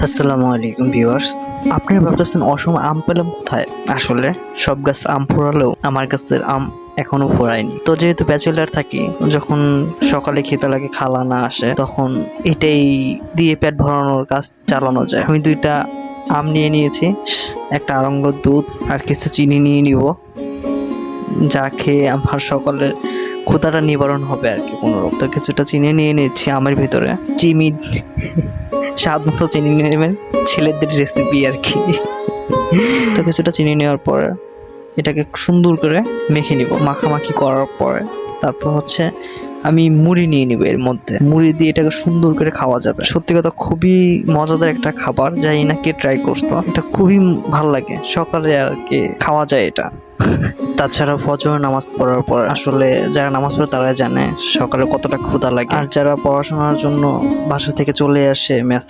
আসসালামু আলাইকুম ভিউয়ার্স। আপনারা ভাবতেছেন অসম আম পেলাম কোথায়? আসলে সব গাছ আম ফোরালেও আমার গাছের আম এখনো ফোরায়নি। তো যেহেতু ব্যাচেলার থাকি, যখন সকালে খেতে লাগে খালা না আসে, তখন এটাই দিয়ে পেট ভরানোর কাজ চালানো যায়। আমি 2টা আম নিয়ে নিয়েছি, একটা আড়ঙ্গ দুধ আর কিছু চিনি নিয়ে নিব, যা খেয়ে আমার সকালের ক্ষুধাটা নিবারণ হবে আর কি কোনোরকম। তো কিছুটা চিনি নিয়ে নিচ্ছি আমের ভিতরে, চিনি স্বাদ মতো চিনি নিয়ে নেবেন, ছেলেদের রেসিপি আর কি। তো কিছুটা চিনি নেওয়ার পর এটাকে সুন্দর করে মেখে নিব। মাখামাখি করার পরে তারপর হচ্ছে আমি মুড়ি নিয়ে নিব, এর মধ্যে মুড়ি দিয়ে এটাকে সুন্দর করে খাওয়া যাবে। সত্যি কথা খুবই মজাদার একটা খাবার, জানি না কে ট্রাই করতো, এটা খুবই ভালো লাগে, সকালে আর কি খাওয়া যায় এটা। তাছাড়া ফজর নামাজ পড়ার পর আসলে যারা নামাজ পড়ে তারা জানে সকালে কতটা ক্ষুধা লাগে, আর যারা পড়াশোনার জন্য বাসা থেকে চলে আসে মেস